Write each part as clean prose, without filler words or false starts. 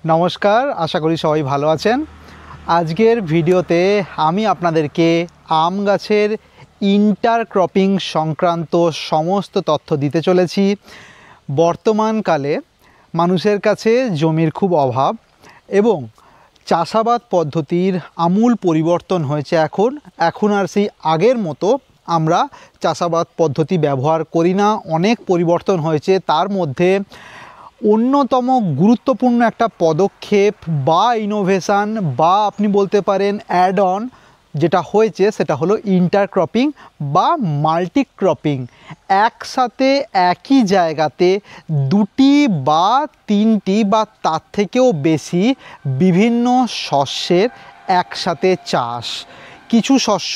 নমস্কার, আশা করি সবাই ভালো আছেন। আজকের ভিডিওতে আমি আপনাদেরকে আম গাছের ইন্টারক্রপিং সংক্রান্ত সমস্ত তথ্য দিতে চলেছি। বর্তমানকালে মানুষের কাছে জমির খুব অভাব এবং চাষাবাদ পদ্ধতির আমূল পরিবর্তন হয়েছে। এখন আর সেই আগের মতো আমরা চাষাবাদ পদ্ধতি ব্যবহার করি না, অনেক পরিবর্তন হয়েছে। তার মধ্যে অন্যতম গুরুত্বপূর্ণ একটা পদক্ষেপ বা ইনোভেশন বা আপনি বলতে পারেন অ্যাড অন যেটা হয়েছে সেটা হলো ইন্টারক্রপিং বা মাল্টিক্রপিং। একসাথে একই জায়গাতে দুটি বা তিনটি বা তার থেকেও বেশি বিভিন্ন শস্যের একসাথে চাষ। কিছু শস্য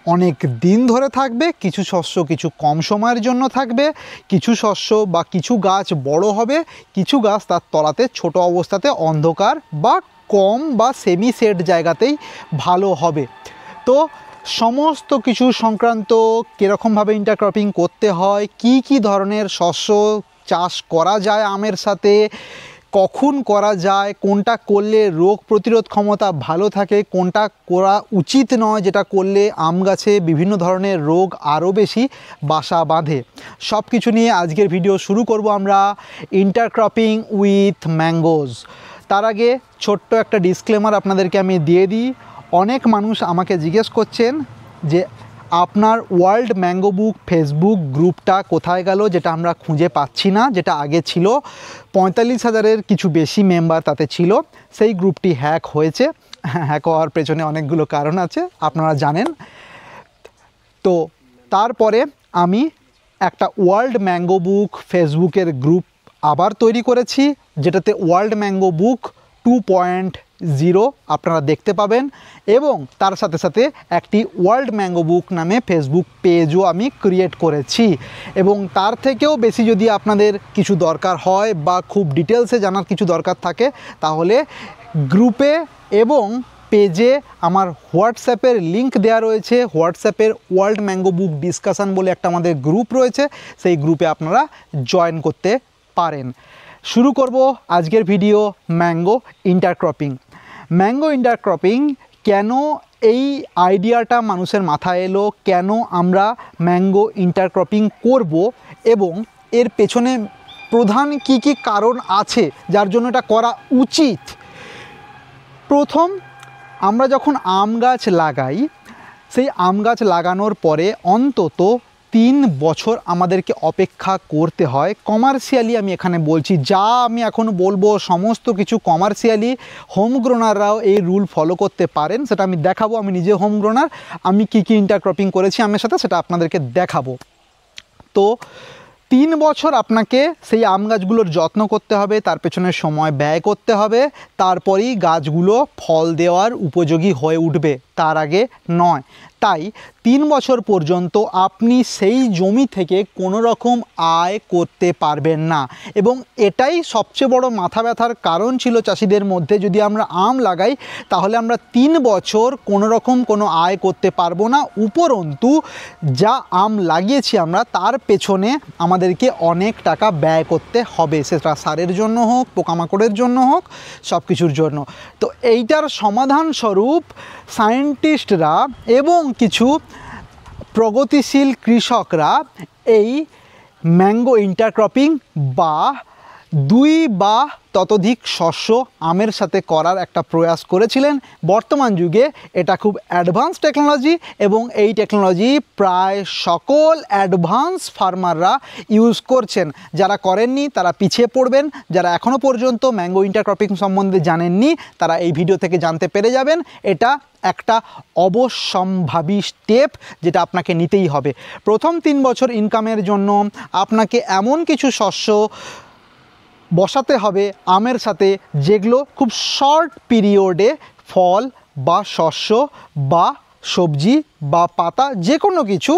অনেক দিন ধরে থাকবে, কিছু শস্য কিছু কম সময়ের জন্য থাকবে, কিছু শস্য বা কিছু গাছ বড় হবে, কিছু গাছ তার তলাতে ছোট অবস্থাতে অন্ধকার বা কম বা সেমি সেট জায়গাতেই ভালো হবে। তো সমস্ত কিছু সংক্রান্ত কীরকমভাবে ইন্টারক্রপিং করতে হয়, কি কি ধরনের শস্য চাষ করা যায় আমের সাথে, কখন করা যায়, কোনটা করলে রোগ প্রতিরোধ ক্ষমতা ভালো থাকে, কোনটা করা উচিত নয়, যেটা করলে আম গাছে বিভিন্ন ধরনের রোগ আরও বেশি বাসা বাঁধে, সব কিছু নিয়ে আজকের ভিডিও শুরু করব আমরা ইন্টারক্রপিং উইথ ম্যাঙ্গোজ। তার আগে ছোট্ট একটা ডিসক্লেমার আপনাদেরকে আমি দিয়ে দিই। অনেক মানুষ আমাকে জিজ্ঞেস করছেন যে আপনার ওয়ার্ল্ড ম্যাঙ্গো বুক ফেসবুক গ্রুপটা কোথায় গেল, যেটা আমরা খুঁজে পাচ্ছি না, যেটা আগে ছিল 45,000-এর কিছু বেশি মেম্বার তাতে ছিল। সেই গ্রুপটি হ্যাক হয়েছে। হ্যাক হওয়ার পেছনে অনেকগুলো কারণ আছে, আপনারা জানেন। তো তারপরে আমি একটা ওয়ার্ল্ড ম্যাঙ্গো বুক ফেসবুকের গ্রুপ আবার তৈরি করেছি, যেটাতে ওয়ার্ল্ড ম্যাঙ্গো বুক 2.0 আপনারা দেখতে পাবেন, এবং তার সাথে সাথে একটি ওয়ার্ল্ড ম্যাঙ্গো বুক নামে ফেসবুক পেজও আমি ক্রিয়েট করেছি। এবং তার থেকেও বেশি যদি আপনাদের কিছু দরকার হয় বা খুব ডিটেলসে জানার কিছু দরকার থাকে, তাহলে গ্রুপে এবং পেজে আমার হোয়াটসঅ্যাপের লিঙ্ক দেওয়া রয়েছে। হোয়াটসঅ্যাপের ওয়ার্ল্ড ম্যাঙ্গো বুক ডিসকাশন বলে একটা আমাদের গ্রুপ রয়েছে, সেই গ্রুপে আপনারা জয়েন করতে পারেন। শুরু করব আজকের video mango intercropping. Mango intercropping কেন এই আইডিয়াটা মানুষের মাথায় এলো, কেন আমরা ম্যাঙ্গো ইন্টারক্রপিং করব এবং এর পেছনে প্রধান কি কি কারণ আছে যার জন্য এটা করা উচিত। প্রথম, আমরা যখন আম গাছ লাগাই, সেই আম গাছ লাগানোর পরে অন্তত 3 বছর আমাদেরকে অপেক্ষা করতে হয়। কমার্শিয়ালি আমি এখানে বলছি, যা আমি এখন বলবো সমস্ত কিছু কমার্শিয়ালি হোম গ্রোনাররাও এই রুল ফলো করতে পারেন, সেটা আমি দেখাবো। আমি নিজে হোম গ্রোনার, আমি কী কী ইন্টারক্রপিং করেছি আমের সাথে সেটা আপনাদেরকে দেখাবো। তো 3 বছর আপনাকে সেই আম গাছগুলোর যত্ন করতে হবে, তার পেছনে সময় ব্যয় করতে হবে, তারপরেই গাছগুলো ফল দেওয়ার উপযোগী হয়ে উঠবে, তার আগে নয়। তাই 3 বছর পর্যন্ত আপনি সেই জমি থেকে কোনো রকম আয় করতে পারবেন না। এবং এটাই সবচেয়ে বড় মাথা ব্যথার কারণ ছিল চাষিদের মধ্যে, যদি আমরা আম লাগাই তাহলে আমরা 3 বছর কোনো রকম কোনো আয় করতে পারবো না, উপরন্তু যা আম লাগিয়েছি আমরা তার পেছনে আমাদেরকে অনেক টাকা ব্যয় করতে হবে, সেটা সারের জন্য হোক, পোকামাকড়ের জন্য হোক, সব কিছুর জন্য। তো এইটার সমাধান স্বরূপ সায়েন্টিস্টরা এবং কিছু প্রগতিশীল কৃষকরা এই ম্যাঙ্গো ইন্টারক্রপিং বা 2 বা ততোধিক শস্য আমের সাথে করার একটা প্রয়াস করেছিলেন। বর্তমান যুগে এটা খুব অ্যাডভান্স টেকনোলজি এবং এই টেকনোলজি প্রায় সকল অ্যাডভান্স ফার্মাররা ইউজ করছেন। যারা করেননি তারা পিছিয়ে পড়বেন, যারা এখনও পর্যন্ত ম্যাঙ্গো ইন্টারক্রপিং সম্বন্ধে জানেননি তারা এই ভিডিও থেকে জানতে পেরে যাবেন। এটা একটা অবশ্যম্ভাবী স্টেপ যেটা আপনাকে নিতেই হবে। প্রথম 3 বছর ইনকামের জন্য আপনাকে এমন কিছু শস্য বসাতে হবে আমের সাথে যেগুলো খুব শর্ট পিরিয়ডে ফল বা শস্য বা সবজি বা পাতা যে কোনো কিছু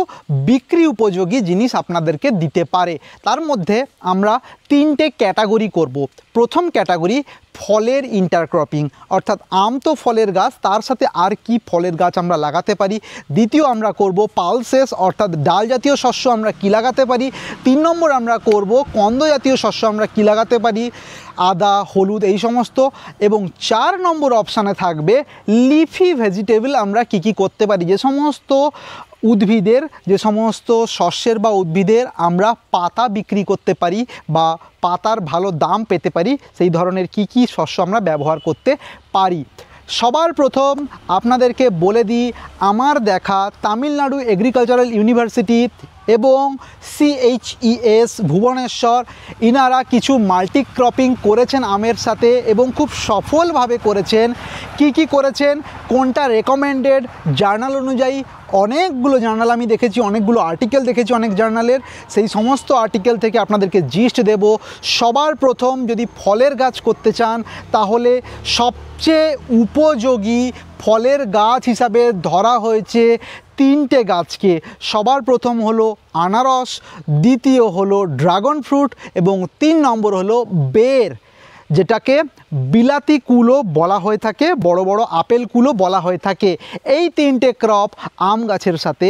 বিক্রি উপযোগী জিনিস আপনাদেরকে দিতে পারে। তার মধ্যে আমরা 3টে ক্যাটাগরি করব। প্রথম ক্যাটাগরি ফলের ইন্টারক্রপিং, অর্থাৎ আম তো ফলের গাছ, তার সাথে আর কি ফলের গাছ আমরা লাগাতে পারি। দ্বিতীয় আমরা করব পালসেস, অর্থাৎ ডাল জাতীয় শস্য আমরা কি লাগাতে পারি। 3 নম্বর আমরা করব কন্দ জাতীয় শস্য আমরা কি লাগাতে পারি, আদা, হলুদ এই সমস্ত। এবং 4 নম্বর অপশানে থাকবে লিফি ভেজিটেবল আমরা কি করতে পারি, যে সমস্ত উদ্ভিদের, যে সমস্ত শস্যের বা উদ্ভিদের আমরা পাতা বিক্রি করতে পারি বা পাতার ভালো দাম পেতে পারি, সেই ধরনের কি শস্য আমরা ব্যবহার করতে পারি। সবার প্রথম আপনাদেরকে বলে দিই, আমার দেখা তামিলনাড়ু এগ্রিকালচারাল ইউনিভার্সিটি এবং CHES ভুবনেশ্বর, ইনারা কিছু মাল্টি ক্রপিং করেছেন আমের সাথে এবং খুব সফলভাবে করেছেন। কি করেছেন, কোনটা রেকমেন্ডেড জার্নাল অনুযায়ী, অনেকগুলো জার্নাল আমি দেখেছি, অনেকগুলো আর্টিকেল দেখেছি অনেক জার্নালের, সেই সমস্ত আর্টিকেল থেকে আপনাদেরকে জিস্ট দেব। সবার প্রথম যদি ফলের গাছ করতে চান তাহলে সবচেয়ে উপযোগী ফলের গাছ হিসাবে ধরা হয়েছে 3টে গাছকে। সবার প্রথম হলো আনারস, দ্বিতীয় হলো ড্রাগন ফ্রুট এবং 3 নম্বর হলো বের, যেটাকে বিলাতি কুলও বলা হয়ে থাকে, বড় বড় আপেল কুলও বলা হয়ে থাকে। এই 3টে ক্রপ আম গাছের সাথে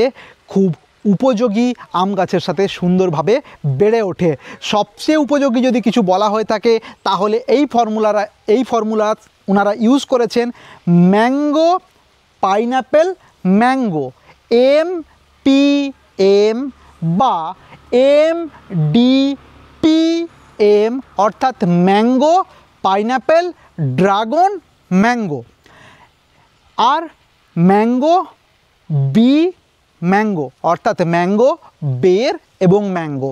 খুব উপযোগী, আম গাছের সাথে সুন্দরভাবে বেড়ে ওঠে। সবচেয়ে উপযোগী যদি কিছু বলা হয়ে থাকে তাহলে এই ফর্মুলা ওনারা ইউজ করেছেন ম্যাঙ্গো পাইনাপেল ম্যাঙ্গো, MPM বা MDPM, অর্থাৎ ম্যাঙ্গো পাইনাপেল ড্রাগন ম্যাঙ্গো। আর ম্যাঙ্গো বি ম্যাঙ্গো, অর্থাৎ ম্যাঙ্গো বের এবং ম্যাঙ্গো।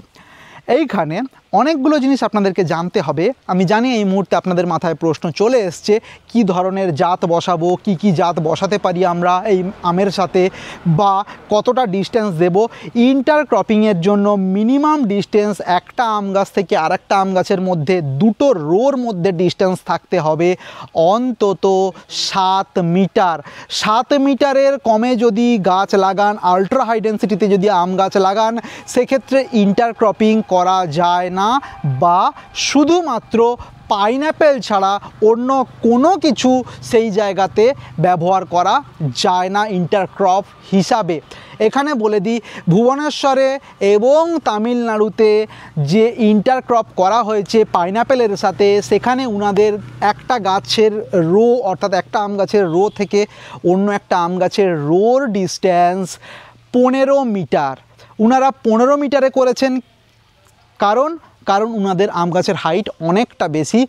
এইখানে অনেকগুলো জিনিস আপনাদেরকে জানতে হবে। আমি জানি এই মুহূর্তে আপনাদের মাথায় প্রশ্ন চলে এসছে, কি ধরনের জাত বসাবো, কি জাত বসাতে পারি আমরা এই আমের সাথে, বা কতটা ডিস্টেন্স দেব। ইন্টারক্রপিংয়ের জন্য মিনিমাম ডিস্টেন্স একটা আম গাছ থেকে আরেকটা আম গাছের মধ্যে, দুটো রোর মধ্যে ডিস্টেন্স থাকতে হবে অন্তত 7 মিটার। 7 মিটারের কমে যদি গাছ লাগান, আলট্রা হাই ডেন্সিটিতে যদি আম গাছ লাগান, সেক্ষেত্রে ইন্টারক্রপিং করা যায় না, বা শুধুমাত্র পাইনাপেল ছাড়া অন্য কোনো কিছু সেই জায়গাতে ব্যবহার করা যায় না ইন্টারক্রপ হিসাবে। এখানে বলে দিই, ভুবনেশ্বরে এবং তামিলনাড়ুতে যে ইন্টারক্রপ করা হয়েছে পাইনাপেলের সাথে, সেখানে উনাদের একটা গাছের রো, অর্থাৎ একটা আম গাছের রো থেকে অন্য একটা আম গাছের রোর ডিস্টেন্স 15 মিটার। উনারা 15 মিটারে করেছেন, কারণ উনাদের আম গাছের হাইট অনেকটা বেশি।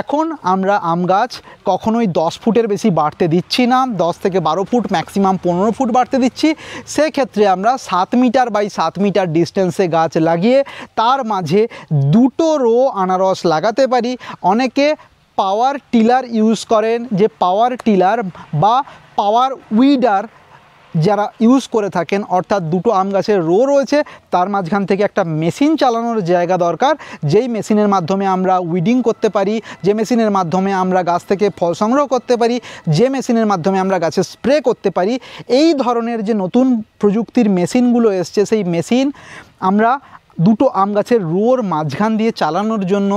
এখন আমরা আম গাছ কখনোই 10 ফুটের বেশি বাড়তে দিচ্ছি না, 10 থেকে 12 ফুট, ম্যাক্সিমাম 15 ফুট বাড়তে দিচ্ছি। সেক্ষেত্রে আমরা 7 মিটার বাই 7 মিটার ডিস্টেন্সে গাছ লাগিয়ে তার মাঝে 2টো রো আনারস লাগাতে পারি। অনেকে পাওয়ার টিলার ইউজ করেন, যে পাওয়ার টিলার বা পাওয়ার উইডার যারা ইউজ করে থাকেন, অর্থাৎ 2টো আম গাছের রো রয়েছে, তার মাঝখান থেকে একটা মেশিন চালানোর জায়গা দরকার, যেই মেশিনের মাধ্যমে আমরা উইডিং করতে পারি, যে মেশিনের মাধ্যমে আমরা গাছ থেকে ফল সংগ্রহ করতে পারি, যে মেশিনের মাধ্যমে আমরা গাছে স্প্রে করতে পারি। এই ধরনের যে নতুন প্রযুক্তির মেশিনগুলো এসছে, সেই মেশিন আমরা 2টো আম গাছের রোর মাঝখান দিয়ে চালানোর জন্য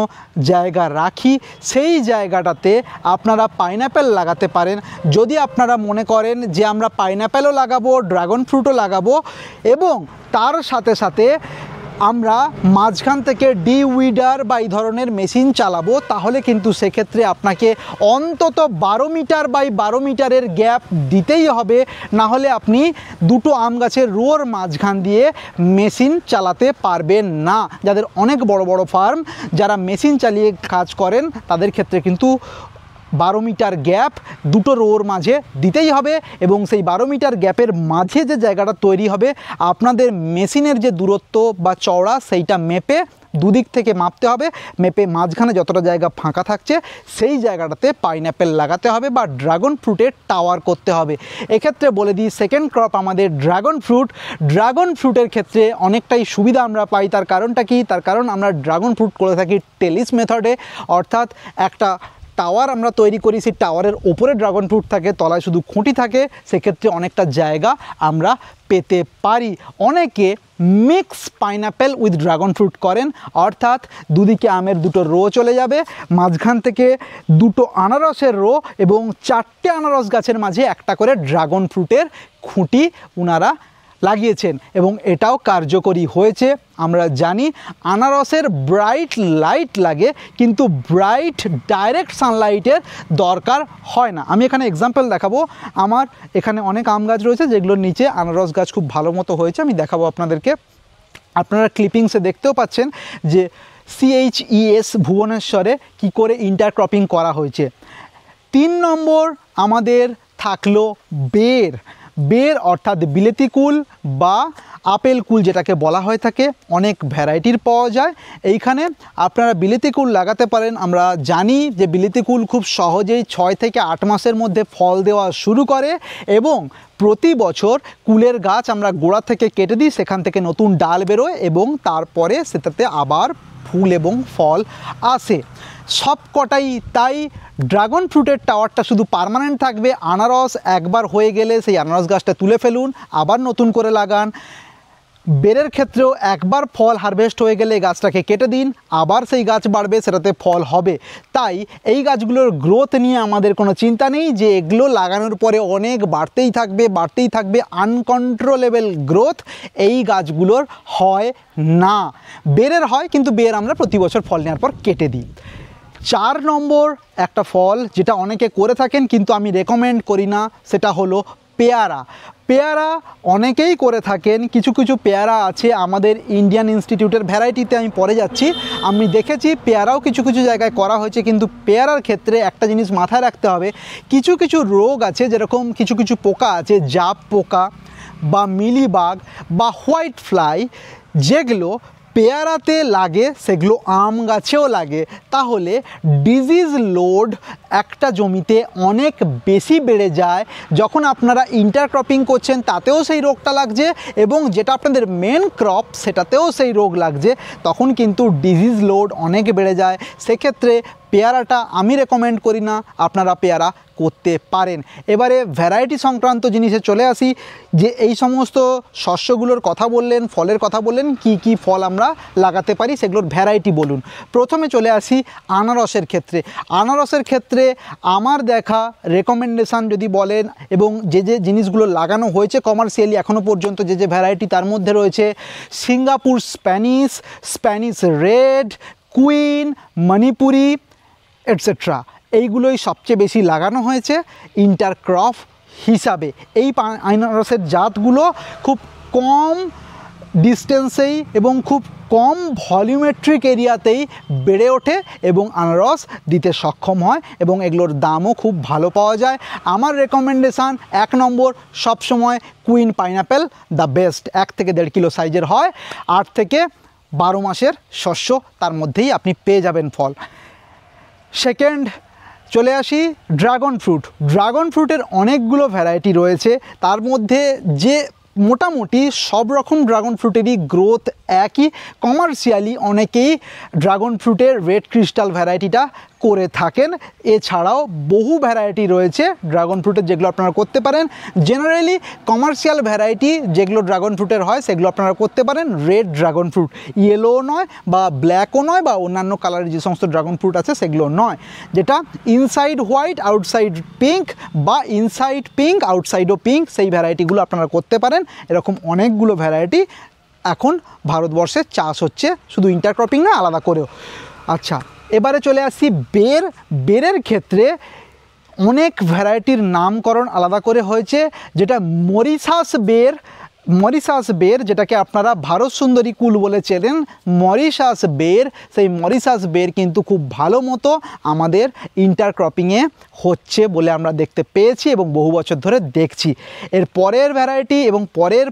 জায়গা রাখি। সেই জায়গাটাতে আপনারা পাইনাপেল লাগাতে পারেন। যদি আপনারা মনে করেন যে আমরা পাইনাপেলও লাগাবো, ড্রাগন ফ্রুটও লাগাবো এবং তার সাথে সাথে আমরা মাঝখান থেকে ডিউইডার বা এই ধরনের মেশিন চালাবো, তাহলে কিন্তু সেক্ষেত্রে আপনাকে অন্তত 12 মিটার বাই 12 মিটারের গ্যাপ দিতেই হবে, না হলে আপনি 2টো আম গাছের রোর মাঝখান দিয়ে মেশিন চালাতে পারবেন না। যাদের অনেক বড় বড় ফার্ম, যারা মেশিন চালিয়ে কাজ করেন, তাদের ক্ষেত্রে কিন্তু 12 মিটার গ্যাপ 2টো রোর মাঝে দিতেই হবে। এবং সেই 12 মিটার গ্যাপের মাঝে যে জায়গাটা তৈরি হবে, আপনাদের মেশিনের যে দূরত্ব বা চওড়া, সেইটা মেপে দুদিক থেকে মাপতে হবে, মেপে মাঝখানে যতটা জায়গা ফাঁকা থাকছে সেই জায়গাটাতে পাইনাপেল লাগাতে হবে বা ড্রাগন ফ্রুটের টাওয়ার করতে হবে। এক্ষেত্রে বলে দিই, সেকেন্ড ক্রপ আমাদের ড্রাগন ফ্রুট। ড্রাগন ফ্রুটের ক্ষেত্রে অনেকটাই সুবিধা আমরা পাই। তার কারণটা কি? তার কারণ আমরা ড্রাগন ফ্রুট করে থাকি টেলিস মেথডে, অর্থাৎ একটা টাওয়ার আমরা তৈরি করি, সেই টাওয়ারের ওপরে ড্রাগন ফ্রুট থাকে, তলায় শুধু খুঁটি থাকে, সেক্ষেত্রে অনেকটা জায়গা আমরা পেতে পারি। অনেকে mix pineapple with dragon fruit করেন, অর্থাৎ দুদিকে আমের দুটো রো চলে যাবে, মাঝখান থেকে দুটো আনারসের রো এবং 4টে আনারস গাছের মাঝে একটা করে ড্রাগন ফ্রুটের খুঁটি ওনারা লাগিয়েছেন এবং এটাও কার্যকরী হয়েছে। আমরা জানি আনারসের ব্রাইট লাইট লাগে, কিন্তু ব্রাইট ডাইরেক্ট সানলাইটের দরকার হয় না। আমি এখানে এক্সাম্পল দেখাবো। আমার এখানে অনেক আম গাছ রয়েছে যেগুলোর নিচে আনারস গাছ খুব ভালো মতো হয়েছে, আমি দেখাবো আপনাদেরকে। আপনারা ক্লিপিংসে দেখতেও পাচ্ছেন যে CHES ভুবনেশ্বরে কি করে ইন্টারক্রপিং করা হয়েছে। 3 নম্বর আমাদের থাকলো বের। বের অর্থাৎ বিলেতি কুল বা আপেল কুল যেটাকে বলা হয়ে থাকে, অনেক ভ্যারাইটির পাওয়া যায়। এইখানে আপনারা বিলেতি কুল লাগাতে পারেন। আমরা জানি যে বিলেতি কুল খুব সহজেই 6 থেকে 8 মাসের মধ্যে ফল দেওয়া শুরু করে এবং প্রতি বছর কুলের গাছ আমরা গোড়া থেকে কেটে দিই, সেখান থেকে নতুন ডাল বেরোয় এবং তারপরে সেটাতে আবার ফুল এবং ফল আসে সব কটাই। তাই ড্রাগন ফ্রুটের টাওয়ারটা শুধু পার্মানেন্ট থাকবে। আনারস একবার হয়ে গেলে সেই আনারস গাছটা তুলে ফেলুন, আবার নতুন করে লাগান। বেরের ক্ষেত্রেও একবার ফল হারভেস্ট হয়ে গেলে গাছটাকে কেটে দিন, আবার সেই গাছ বাড়বে, সেটাতে ফল হবে। তাই এই গাছগুলোর গ্রোথ নিয়ে আমাদের কোনো চিন্তা নেই যে এগুলো লাগানোর পরে অনেক বাড়তেই থাকবে, আনকন্ট্রোলেবল গ্রোথ এই গাছগুলোর হয় না। বেরের হয়, কিন্তু বের আমরা প্রতি বছর ফল নেওয়ার পর কেটে দিই। 4 নম্বর একটা ফল যেটা অনেকে করে থাকেন কিন্তু আমি রেকমেন্ড করি না, সেটা হলো পেয়ারা। পেয়ারা অনেকেই করে থাকেন। কিছু কিছু পেয়ারা আছে আমাদের ইন্ডিয়ান ইনস্টিটিউটের ভ্যারাইটিতে, আমি পরে যাচ্ছি, আমি দেখেছি পেয়ারাও কিছু কিছু জায়গায় করা হয়েছে। কিন্তু পেয়ারার ক্ষেত্রে একটা জিনিস মাথায় রাখতে হবে, কিছু কিছু রোগ আছে, যেরকম কিছু কিছু পোকা আছে, জাপ পোকা বা মিলিবাগ বা হোয়াইট ফ্লাই, যেগুলো পেয়ারাতে লাগে সেগুলো আম গাছেও লাগে। তাহলে ডিজিজ লোড একটা জমিতে অনেক বেশি বেড়ে যায়। যখন আপনারা ইন্টারক্রপিং করছেন তাতেও সেই রোগটা লাগছে এবং যেটা আপনাদের মেন ক্রপ সেটাতেও সেই রোগ লাগছে, তখন কিন্তু ডিজিজ লোড অনেক বেড়ে যায়। সেক্ষেত্রে পেয়ারাটা আমি রেকমেন্ড করি না, আপনারা পেয়ারা করতে পারেন। এবারে ভ্যারাইটি সংক্রান্ত জিনিসে চলে আসি, যে এই সমস্ত শস্যগুলোর কথা বললেন, ফলের কথা বললেন, কি কি ফল আমরা লাগাতে পারি সেগুলোর ভ্যারাইটি বলুন। প্রথমে চলে আসি আনারসের ক্ষেত্রে। আনারসের ক্ষেত্রে আমার দেখা রেকমেন্ডেশান যদি বলেন এবং যে যে জিনিসগুলো লাগানো হয়েছে কমার্শিয়ালি এখনও পর্যন্ত, যে যে ভ্যারাইটি, তার মধ্যে রয়েছে Singapore Spanish, Spanish red, queen, Manipuri etcetera. এইগুলোই সবচেয়ে বেশি লাগানো হয়েছে ইন্টারক্রপ হিসাবে। এই আনারসের জাতগুলো খুব কম ডিস্টেন্সেই এবং খুব কম ভলিউমেট্রিক এরিয়াতেই বেড়ে ওঠে এবং আনারস দিতে সক্ষম হয় এবং এগুলোর দামও খুব ভালো পাওয়া যায়। আমার রেকমেন্ডেশান 1 নম্বর সবসময় কুইন পাইনাপেল, দ্য বেস্ট। 1 থেকে 1.5 কিলো সাইজের হয়, 8 থেকে 12 মাসের শস্য, তার মধ্যেই আপনি পেয়ে যাবেন ফল। সেকেন্ড চলে আসি ড্রাগন ফ্রুট। ড্রাগন ফ্রুটের অনেকগুলো ভ্যারাইটি রয়েছে, তার মধ্যে যে মোটামুটি সব রকম ড্রাগন ফ্রুটেরই গ্রোথ একই। কমার্শিয়ালি অনেকেই ড্রাগন ফ্রুটের রেড ক্রিস্টাল ভ্যারাইটিটা করে থাকেন। এছাড়াও বহু ভ্যারাইটি রয়েছে ড্রাগন ফ্রুটের যেগুলো আপনারা করতে পারেন। জেনারেলি কমার্শিয়াল ভ্যারাইটি যেগুলো ড্রাগন ফ্রুটের হয় সেগুলো আপনারা করতে পারেন রেড ড্রাগন ফ্রুট, ইয়েলোও নয় বা ব্ল্যাকও নয় বা অন্যান্য কালারের যে সমস্ত ড্রাগন ফ্রুট আছে সেগুলো নয়, যেটা ইনসাইড হোয়াইট আউটসাইড পিঙ্ক বা ইনসাইড পিঙ্ক আউটসাইডও পিঙ্ক, সেই ভ্যারাইটিগুলো আপনারা করতে পারেন। এরকম অনেকগুলো ভ্যারাইটি এখন ভারতবর্ষে চাষ হচ্ছে, শুধু ইন্টারক্রপিং না, আলাদা করেও। আচ্ছা, এবারে চলে আসছি বের। বেরের ক্ষেত্রে অনেক ভ্যারাইটির নামকরণ আলাদা করে হয়েছে, যেটা মরিশাস বের, যেটাকে আপনারা ভারত সুন্দরী কুল বলে চেনেন, মরিশাস বের। সেই মরিশাস বের কিন্তু খুব ভালো মতো আমাদের ইন্টারক্রপিংয়ে হচ্ছে বলে আমরা দেখতে পেয়েছি এবং বহু বছর ধরে দেখছি। এর পরের ভ্যারাইটি এবং পরের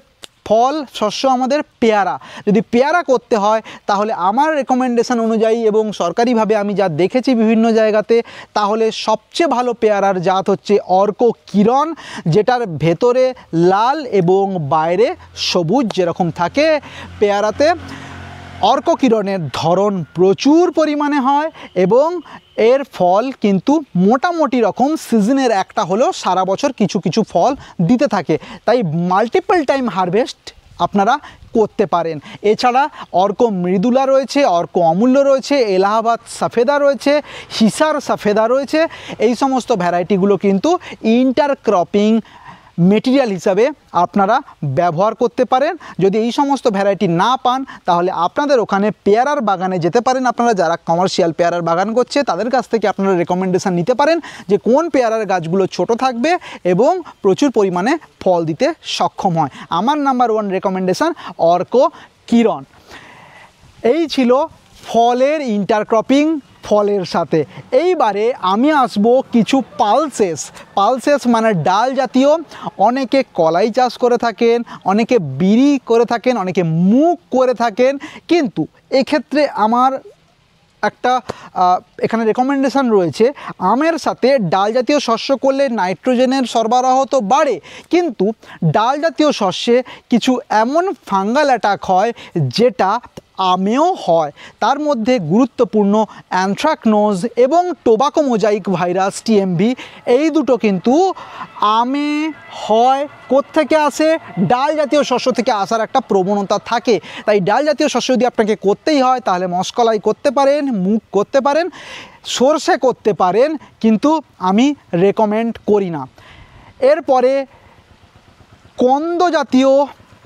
ফল শস্য আমাদের পেয়ারা। যদি পেয়ারা করতে হয় তাহলে আমার রেকমেন্ডেশন অনুযায়ী এবং সরকারিভাবে আমি যা দেখেছি বিভিন্ন জায়গাতে, তাহলে সবচেয়ে ভালো পেয়ারার জাত হচ্ছে অর্ক কিরণ, যেটার ভেতরে লাল এবং বাইরে সবুজ যেরকম থাকে পেয়ারাতে। অর্ককিরণের ধরন প্রচুর পরিমাণে হয় এবং এর ফল কিন্তু মোটামুটি রকম সিজনের একটা হলেও সারা বছর কিছু কিছু ফল দিতে থাকে, তাই মাল্টিপল টাইম হারভেস্ট আপনারা করতে পারেন। এছাড়া অর্ক মৃদুলা রয়েছে, অর্ক অমূল্য রয়েছে, এলাহাবাদ সফেদা রয়েছে, হিসার সফেদা রয়েছে। এই সমস্ত ভ্যারাইটিগুলো কিন্তু ইন্টারক্রপিং মেটেরিয়াল হিসাবে আপনারা ব্যবহার করতে পারেন। যদি এই সমস্ত ভ্যারাইটি না পান তাহলে আপনাদের ওখানে পেয়ারার বাগানে যেতে পারেন। আপনারা যারা কমার্শিয়াল পেয়ারার বাগান করছে তাদের কাছ থেকে আপনারা রেকমেন্ডেশন নিতে পারেন যে কোন পেয়ারার গাছগুলো ছোট থাকবে এবং প্রচুর পরিমাণে ফল দিতে সক্ষম হয়। আমার নাম্বার 1 রেকমেন্ডেশন অর্ককিরণ। এই ছিল ফলের ইন্টারক্রপিং ফলের সাথে। এইবারে আমি আসবো কিছু পালসেস মানে ডাল জাতীয়। অনেকে কলাই চাষ করে থাকেন, অনেকে বিরি করে থাকেন, অনেকে মুগ করে থাকেন, কিন্তু এক্ষেত্রে আমার একটা এখানে রেকমেন্ডেশন রয়েছে। আমের সাথে ডাল জাতীয় শস্য করলে নাইট্রোজেনের সরবরাহ তো বাড়ে, কিন্তু ডাল জাতীয় শস্যে কিছু এমন ফাঙ্গাল অ্যাটাক হয় যেটা আমেও হয়। তার মধ্যে গুরুত্বপূর্ণ অ্যানথ্রাকনোজ এবং টোবাকো মোজাইক ভাইরাস টিএমভি, এই দুটো কিন্তু আমে হয়। কোত্থেকে আসে? ডাল জাতীয় শস্য থেকে আসার একটা প্রবণতা থাকে। তাই ডাল জাতীয় শস্য যদি আপনাকে করতেই হয় তাহলে মশকলাই করতে পারেন, মুগ করতে পারেন, সরষে করতে পারেন, কিন্তু আমি রেকমেন্ড করি না। এরপরে কন্দ জাতীয়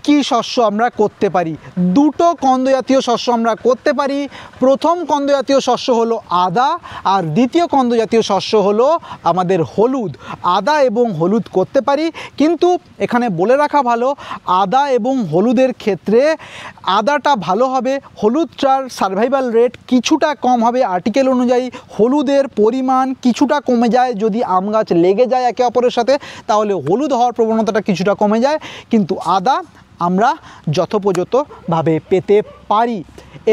কি শস্য আমরা করতে পারি? দুটো কন্দ জাতীয় শস্য আমরা করতে পারি। প্রথম কন্দ জাতীয় শস্য হলো আদা, আর দ্বিতীয় কন্দ জাতীয় শস্য হলো আমাদের হলুদ। আদা এবং হলুদ করতে পারি, কিন্তু এখানে বলে রাখা ভালো, আদা এবং হলুদের ক্ষেত্রে আদাটা ভালো হবে, হলুদটার সার্ভাইভাল রেট কিছুটা কম হবে। আর্টিকেল অনুযায়ী হলুদের পরিমাণ কিছুটা কমে যায়, যদি আম গাছ লেগে যায় একে অপরের সাথে তাহলে হলুদ হওয়ার প্রবণতাটা কিছুটা কমে যায়, কিন্তু আদা আমরা যথোপযুক্তভাবে পেতে পারি।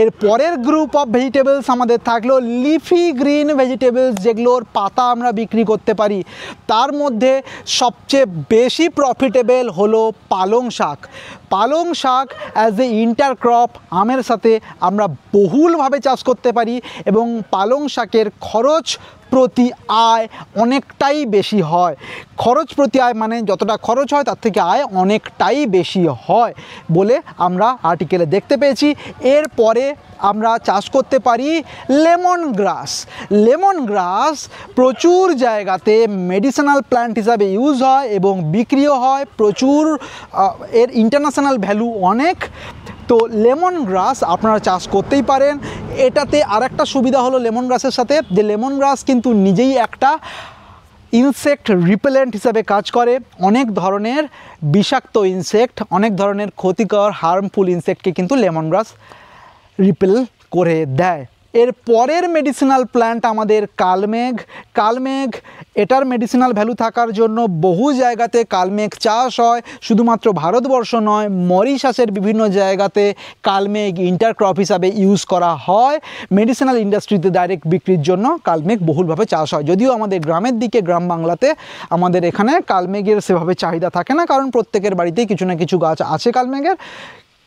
এর পরের গ্রুপ অফ ভেজিটেবলস আমাদের থাকলো লিফি গ্রিন ভেজিটেবলস, যেগুলোর পাতা আমরা বিক্রি করতে পারি। তার মধ্যে সবচেয়ে বেশি প্রফিটেবল হলো পালং শাক। পালং শাক অ্যাজ এ ইন্টারক্রপ আমের সাথে আমরা বহুলভাবে চাষ করতে পারি এবং পালং শাকের খরচ প্রতি আয় অনেকটাই বেশি হয়। খরচ প্রতি আয় মানে যতটা খরচ হয় তার থেকে আয় অনেকটাই বেশি হয় বলে আমরা আর্টিকেলে দেখতে পেয়েছি। এরপরে আমরা চাষ করতে পারি লেমন গ্রাস। লেমন গ্রাস প্রচুর জায়গাতে মেডিসিনাল প্ল্যান্ট হিসাবে ইউজ হয় এবং বিক্রিও হয় প্রচুর, এর ইন্টারন্যাশনাল ভ্যালু অনেক। তো লেমন গ্রাস আপনারা চাষ করতেই পারেন। এটাতে আরেকটা সুবিধা হলো লেমন গ্রাসের সাথে, যে লেমন গ্রাস কিন্তু নিজেই একটা ইনসেক্ট রিপেলেন্ট হিসাবে কাজ করে। অনেক ধরনের বিষাক্ত ইনসেক্ট, অনেক ধরনের ক্ষতিকর হার্মফুল ইনসেক্টকে কিন্তু লেমন গ্রাস রিপেল করে দেয়। এর পরের মেডিসিনাল প্ল্যান্ট আমাদের কালমেঘ। কালমেঘ এটার মেডিসিনাল ভ্যালু থাকার জন্য বহু জায়গাতে কালমেঘ চাষ হয়, শুধুমাত্র ভারতবর্ষ নয়, মরিশাসের বিভিন্ন জায়গাতে কালমেঘ ইন্টারক্রপ হিসাবে ইউজ করা হয়। মেডিসিনাল ইন্ডাস্ট্রিতে ডাইরেক্ট বিক্রির জন্য কালমেঘ বহুলভাবে চাষ হয়, যদিও আমাদের গ্রামের দিকে, গ্রাম বাংলাতে আমাদের এখানে কালমেঘের সেভাবে চাহিদা থাকে না, কারণ প্রত্যেকের বাড়িতেই কিছু না কিছু গাছ আছে কালমেঘের।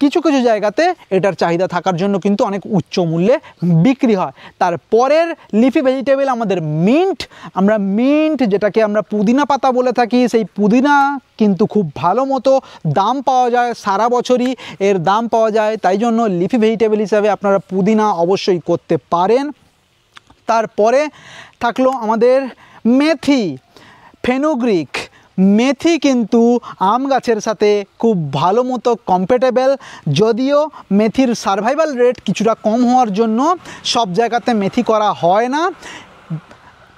কিছু কিছু জায়গাতে এটার চাহিদা থাকার জন্য কিন্তু অনেক উচ্চ মূল্যে বিক্রি হয়। তারপরের লিফি ভেজিটেবল আমাদের মিন্ট। আমরা মিন্ট, যেটাকে আমরা পুদিনা পাতা বলে থাকি, সেই পুদিনা কিন্তু খুব ভালো মতো দাম পাওয়া যায়, সারা বছরই এর দাম পাওয়া যায়, তাই জন্য লিফি ভেজিটেবল হিসাবে আপনারা পুদিনা অবশ্যই করতে পারেন। তারপরে থাকলো আমাদের মেথি, ফেনুগ্রিক। মেথি কিন্তু আম গাছের সাথে খুব ভালো মতো কম্প্যাটেবল, যদিও মেথির সার্ভাইভাল রেট কিছুটা কম হওয়ার জন্য সব জায়গাতে মেথি করা হয় না,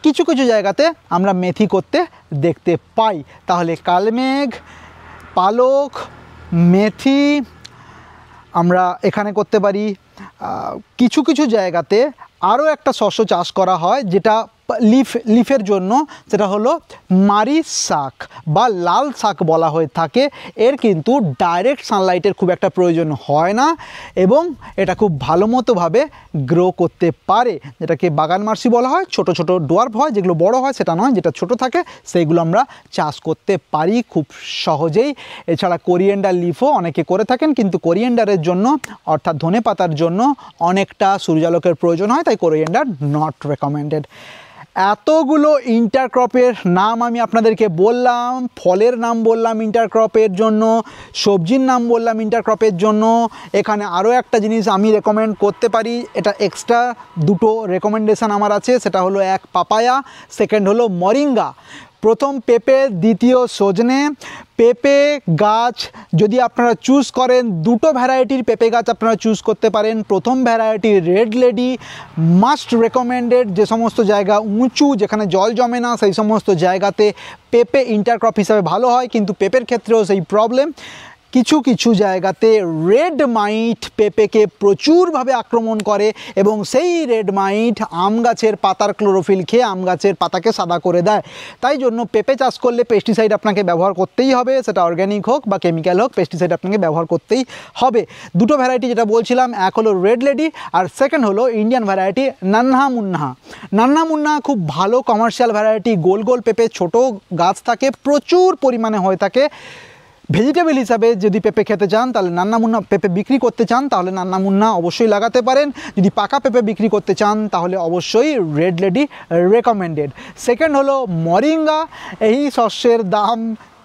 কিছু কিছু জায়গাতে আমরা মেথি করতে দেখতে পাই। তাহলে কালমেঘ, পালক, মেথি আমরা এখানে করতে পারি। কিছু কিছু জায়গাতে আরও একটা শস্য চাষ করা হয় যেটা লিফের জন্য, যেটা হলো মারি শাক বা লাল শাক বলা হয়ে থাকে। এর কিন্তু ডাইরেক্ট সানলাইটের খুব একটা প্রয়োজন হয় না এবং এটা খুব ভালো মতোভাবে গ্রো করতে পারে, যেটাকে বাগান মার্সি বলা হয়। ছোট ছোট ডোয়ার্ফ হয়, যেগুলো বড় হয় সেটা নয়, যেটা ছোট থাকে সেইগুলো আমরা চাষ করতে পারি খুব সহজেই। এছাড়া কোরিয়েন্ডার লিফও অনেকে করে থাকেন, কিন্তু কোরিয়েন্ডারের জন্য অর্থাৎ ধনে পাতার জন্য অনেকটা সূর্যালোকের প্রয়োজন হয়, তাই কোরিয়েন্ডার নট রেকমেন্ডেড। এতগুলো ইন্টারক্রপের নাম আমি আপনাদেরকে বললাম, ফলের নাম বললাম ইন্টারক্রপের জন্য, সবজির নাম বললাম ইন্টারক্রপের জন্য। এখানে আরও একটা জিনিস আমি রেকমেন্ড করতে পারি, এটা এক্সট্রা দুটো রেকমেন্ডেশন আমার আছে, সেটা হলো এক পাপায়া, সেকেন্ড হলো মরিঙ্গা। প্রথম পেঁপে, দ্বিতীয় সজনে। পেঁপে গাছ যদি আপনারা চুজ করেন, দুটো ভ্যারাইটির পেঁপে গাছ আপনারা চুজ করতে পারেন। প্রথম variety red lady, must recommended. যে সমস্ত জায়গা উঁচু, যেখানে জল জমে না, সেই সমস্ত জায়গাতে পেঁপে ইন্টারক্রপ হিসাবে ভালো হয়, কিন্তু পেঁপের ক্ষেত্রেও সেই প্রবলেম। কিছু কিছু জায়গাতে রেড মাইট পেঁপেকে প্রচুরভাবে আক্রমণ করে এবং সেই রেড মাইট আম গাছের পাতার ক্লোরোফিল খেয়ে আম গাছের পাতাকে সাদা করে দেয়। তাই জন্য পেঁপে চাষ করলে পেস্টিসাইড আপনাকে ব্যবহার করতেই হবে, সেটা অর্গ্যানিক হোক বা কেমিক্যাল হোক, পেস্টিসাইড আপনাকে ব্যবহার করতেই হবে। দুটো ভ্যারাইটি যেটা বলছিলাম, এক হলো রেড লেডি আর সেকেন্ড হলো ইন্ডিয়ান ভ্যারাইটি নান্হা মুন্না। নান্হা মুন্না খুব ভালো কমার্শিয়াল ভ্যারাইটি, গোল গোল পেঁপে, ছোট গাছ থাকে, প্রচুর পরিমাণে হয়ে থাকে। ভেজিটেবল হিসাবে যদি পেঁপে খেতে চান, তাহলে নান্না মুন্না পেঁপে বিক্রি করতে চান, তাহলে নান্না মুন্না অবশ্যই লাগাতে পারেন। যদি পাকা পেঁপে বিক্রি করতে চান, তাহলে অবশ্যই রেড লেডি রেকমেন্ডেড। সেকেন্ড হলো মরিঙ্গা। এই শস্যের দাম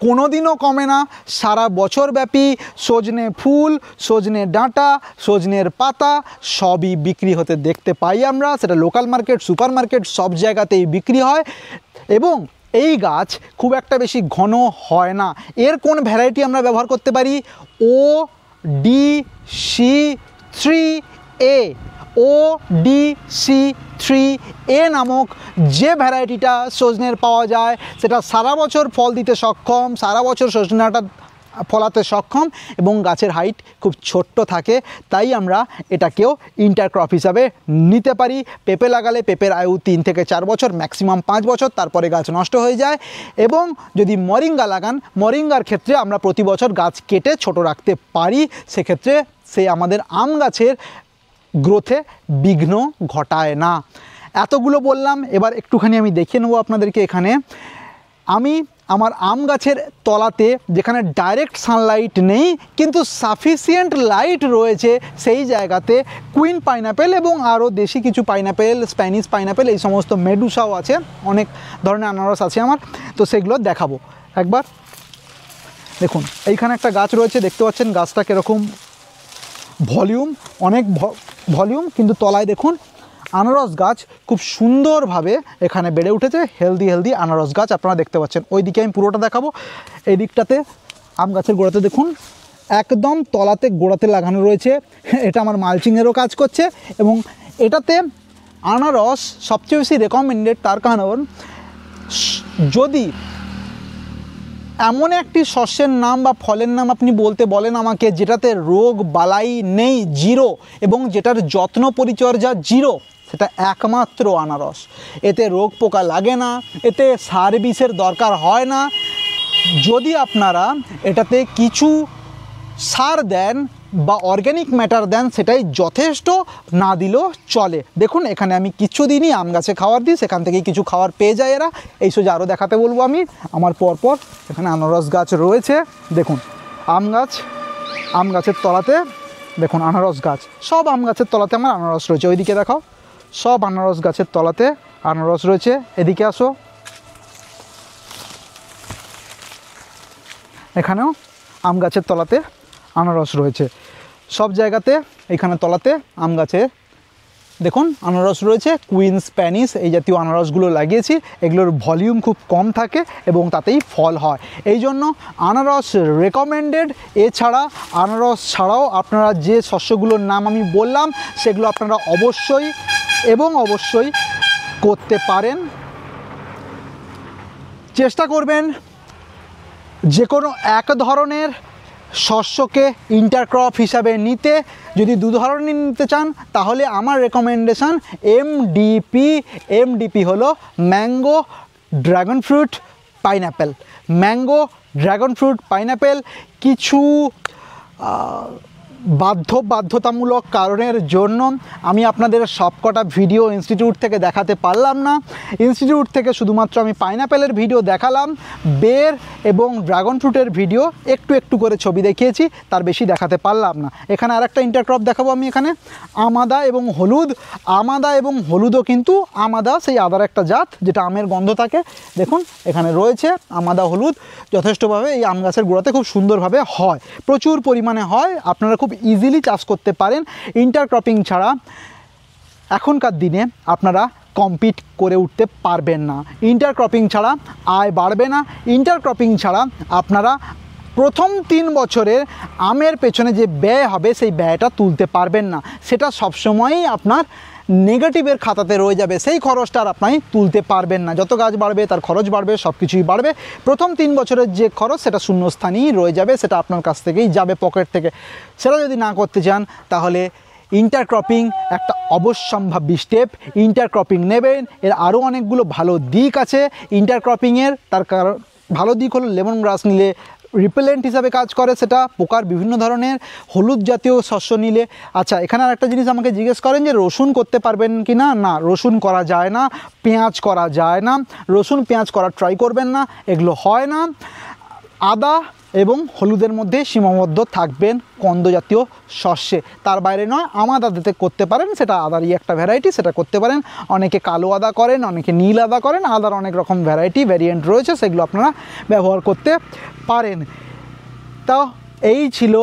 কোনো দিনও কমে না, সারা বছর ব্যাপী সজনে ফুল, সজনে ডাঁটা, সজনের পাতা সবই বিক্রি হতে দেখতে পাই আমরা। সেটা লোকাল মার্কেট, সুপার মার্কেট সব জায়গাতেই বিক্রি হয় এবং এই গাছ খুব একটা বেশি ঘন হয় না। এর কোন ভ্যারাইটি আমরা ব্যবহার করতে পারি? ODC3A, ODC3A নামক যে ভ্যারাইটিটা সজনের পাওয়া যায়, সেটা সারা বছর ফল দিতে সক্ষম, সারা বছর সজনাটা ফলাতে সক্ষম এবং গাছের হাইট খুব ছোট্ট থাকে। তাই আমরা এটাকেও ইন্টারক্রপ হিসাবে নিতে পারি। পেঁপে লাগালে পেঁপের আয়ু 3 থেকে 4 বছর, ম্যাক্সিমাম 5 বছর, তারপরে গাছ নষ্ট হয়ে যায়। এবং যদি মরিঙ্গা লাগান, মরিঙ্গার ক্ষেত্রে আমরা প্রতি বছর গাছ কেটে ছোট রাখতে পারি, সেক্ষেত্রে সে আমাদের আম গাছের গ্রোথে বিঘ্ন ঘটায় না। এতগুলো বললাম, এবার একটুখানি আমি দেখিয়ে নেবো আপনাদেরকে। এখানে আমি আমার আম গাছের তলাতে, যেখানে ডাইরেক্ট সানলাইট নেই কিন্তু সাফিসিয়েন্ট লাইট রয়েছে, সেই জায়গাতে কুইন পাইনাপেল এবং আরও দেশি কিছু পাইনাপেল, স্প্যানিশ পাইনাপেল, এই সমস্ত মেডুসাও আছে, অনেক ধরনের আনারস আছে আমার, তো সেগুলো দেখাবো একবার। দেখুন এইখানে একটা গাছ রয়েছে, দেখতে পাচ্ছেন গাছটা কীরকম ভলিউম, অনেক ভলিউম, কিন্তু তলায় দেখুন আনারস গাছ খুব সুন্দরভাবে এখানে বেড়ে উঠেছে। হেলদি আনারস গাছ আপনারা দেখতে পাচ্ছেন। ওই দিকে আমি পুরোটা দেখাবো। এই দিকটাতে আম গাছের গোড়াতে দেখুন একদম তলাতে গোড়াতে লাগানো রয়েছে। এটা আমার মালচিংয়েরও কাজ করছে এবং এটাতে আনারস সবচেয়ে বেশি রেকমেন্ডেড, তার কারণ যদি এমন একটি শস্যের নাম বা ফলের নাম আপনি বলতে বলেন আমাকে, যেটাতে রোগ বালাই নেই, জিরো, এবং যেটার যত্ন পরিচর্যা জিরো, সেটা একমাত্র আনারস। এতে রোগ পোকা লাগে না, এতে সার বিষের দরকার হয় না। যদি আপনারা এটাতে কিছু সার দেন বা অর্গ্যানিক ম্যাটার দেন, সেটাই যথেষ্ট, না দিলেও চলে। দেখুন এখানে আমি কিছু দিনই আম গাছে খাবার দিই, সেখান থেকেই কিছু খাবার পেয়ে যায় এরা। এই সোজা আরও দেখাতে বলবো আমি। আমার পরপর এখানে আনারস গাছ রয়েছে, দেখুন আম গাছের তলাতে দেখুন আনারস গাছ, সব আম গাছের তলাতে আমার আনারস রয়েছে। ওইদিকে দেখাও, সব আনারস গাছের তলাতে আনারস রয়েছে। এদিকে আসো, এখানেও আম গাছের তলাতে আনারস রয়েছে। সব জায়গাতে এখানে তলাতে আম গাছে দেখুন আনারস রয়েছে। কুইন, স্প্যানিশ এই জাতীয় আনারসগুলো লাগিয়েছি, এগুলোর ভলিউম খুব কম থাকে এবং তাতেই ফল হয়, এই জন্য আনারস রেকমেন্ডেড। এছাড়া আনারস ছাড়াও আপনারা যে শস্যগুলোর নাম আমি বললাম, সেগুলো আপনারা অবশ্যই এবং অবশ্যই করতে পারেন। চেষ্টা করবেন যে কোনো এক ধরনের শস্যকে ইন্টারক্রপ হিসাবে নিতে, যদি দু ধরনের নিতে চান তাহলে আমার রেকমেন্ডেশন এমডিপি হলো mango dragon fruit pineapple. Mango dragon fruit pineapple কিছু বাধ্যতামূলক কারণের জন্য আমি আপনাদের সবকটা ভিডিও ইনস্টিটিউট থেকে দেখাতে পারলাম না। ইনস্টিটিউট থেকে শুধুমাত্র আমি পাইনঅ্যাপেলের ভিডিও দেখালাম, বের এবং ড্রাগন ফ্রুটের ভিডিও একটু করে ছবি দেখিয়েছি, তার বেশি দেখাতে পারলাম না। এখানে আরেকটা ইন্টারক্রপ দেখাবো আমি, এখানে আমাদা এবং হলুদ। আমাদা এবং হলুদও কিন্তু আমাদা সেই আদার একটা জাত যেটা আমের গন্ধ থাকে, দেখুন এখানে রয়েছে আমাদা হলুদ যথেষ্টভাবে এই আম গাছের গোড়াতে খুব সুন্দরভাবে হয়, প্রচুর পরিমাণে হয়, আপনারা খুব ইজিলি চাষ করতে পারেন। ইন্টারক্রপিং ছাড়া এখনকার দিনে আপনারা কম্পিট করে উঠতে পারবেন না, ইন্টারক্রপিং ছাড়া আয় বাড়বে না, ইন্টারক্রপিং ছাড়া আপনারা প্রথম 3 বছরের আমের পেছনে যে ব্যয় হবে সেই ব্যয়টা তুলতে পারবেন না, সেটা সবসময়ই আপনার নেগেটিভের খাতাতে রয়ে যাবে, সেই খরচটা আর আপনি তুলতে পারবেন না। যত গাছ বাড়বে তার খরচ বাড়বে, সব কিছুই বাড়বে, প্রথম 3 বছরের যে খরচ সেটা শূন্যস্থানেই রয়ে যাবে, সেটা আপনার কাছ থেকেই যাবে পকেট থেকে। সেটা যদি না করতে চান তাহলে ইন্টারক্রপিং একটা অবশ্যম্ভাবী স্টেপ, ইন্টারক্রপিং নেবেন। এর আরও অনেকগুলো ভালো দিক আছে ইন্টারক্রপিংয়ের। তার কারণ ভালো দিক হলো লেমন গ্রাস নিলে রিপেলেন্ট হিসাবে কাজ করে, সেটা পোকার বিভিন্ন ধরনের। হলুদ জাতীয় শস্য নিলে, আচ্ছা এখানে আর একটা জিনিস আমাকে জিজ্ঞেস করেন যে রসুন করতে পারবেন কি না, না রসুন করা যায় না, পেঁয়াজ করা যায় না, রসুন পেঁয়াজ করার ট্রাই করবেন না, এগুলো হয় না। আদা এবং হলুদের মধ্যে সীমাবদ্ধ থাকবেন কন্দ জাতীয় শস্যে, তার বাইরে নয়। আমাদাতে করতে পারেন, সেটা আদারই একটা ভ্যারাইটি, সেটা করতে পারেন। অনেকে কালো আদা করেন, অনেকে নীল আদা করেন, আদার অনেক রকম ভ্যারিয়েন্ট রয়েছে, সেগুলো আপনারা ব্যবহার করতে পারেন। তো এই ছিল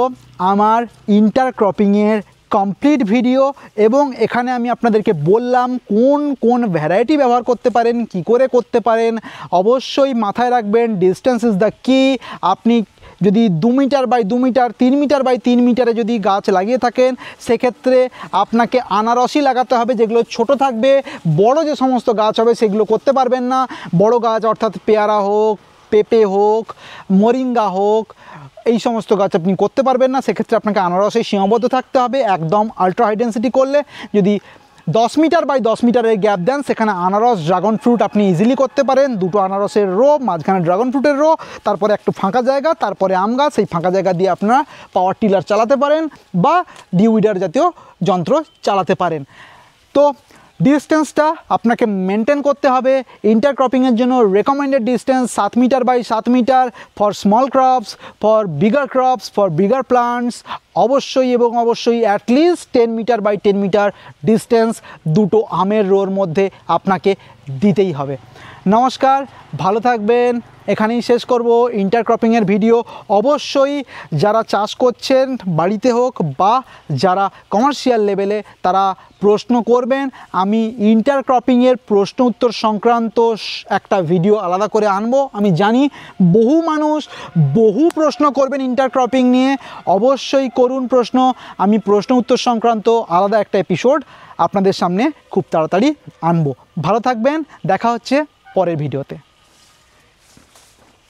আমার ইন্টারক্রপিংয়ের কমপ্লিট ভিডিও, এবং এখানে আমি আপনাদেরকে বললাম কোন ভ্যারাইটি ব্যবহার করতে পারেন, কি করে করতে পারেন। অবশ্যই মাথায় রাখবেন ডিস্টেন্স ইজ দ্য কি। আপনি যদি 2 metre by 2 metre, 3 metre by 3 মিটারে যদি গাছ লাগিয়ে থাকেন, সেক্ষেত্রে আপনাকে আনারসই লাগাতে হবে, যেগুলো ছোট থাকবে। বড় যে সমস্ত গাছ হবে সেগুলো করতে পারবেন না। বড় গাছ অর্থাৎ পেয়ারা হোক, পেঁপে হোক, মরিঙ্গা হোক, এই সমস্ত গাছ আপনি করতে পারবেন না, সেক্ষেত্রে আপনাকে আনারসে সীমাবদ্ধ থাকতে হবে। একদম আলট্রা হাই ডেন্সিটি করলে যদি 10 মিটার বাই 10 মিটারের গ্যাপ দেন, সেখানে আনারস ড্রাগন ফ্রুট আপনি ইজিলি করতে পারেন। 2টো আনারসের রো, মাঝখানে ড্রাগন ফ্রুটের রো, তারপরে একটু ফাঁকা জায়গা, তারপরে আম গাছ। সেই ফাঁকা জায়গা দিয়ে আপনারা পাওয়ার টিলার চালাতে পারেন বা ডিউইডার জাতীয় যন্ত্র চালাতে পারেন। তো ডিস্টেন্সটা আপনাকে মেনটেন করতে হবে। ইন্টারক্রপিংয়ের জন্য recommended distance 7 metre by 7 metre for small crops, for bigger crops, for bigger plants. অবশ্যই এবং অবশ্যই at least 10 metre by 10 metre distance 2টো আমের রোর মধ্যে আপনাকে দিতেই হবে। নমস্কার, ভালো থাকবেন। এখানেই শেষ করব ইন্টারক্রপিংয়ের ভিডিও। অবশ্যই যারা চাষ করছেন বাড়িতে হোক বা যারা কমার্শিয়াল লেভেলে, তারা প্রশ্ন করবেন। আমি ইন্টারক্রপিংয়ের প্রশ্ন উত্তর সংক্রান্ত একটা ভিডিও আলাদা করে আনবো। আমি জানি বহু মানুষ বহু প্রশ্ন করবেন ইন্টারক্রপিং নিয়ে, অবশ্যই করুন প্রশ্ন। আমি প্রশ্ন উত্তর সংক্রান্ত আলাদা একটা এপিসোড আপনাদের সামনে খুব তাড়াতাড়ি আনবো। ভালো থাকবেন, দেখা হচ্ছে পরের ভিডিওতে।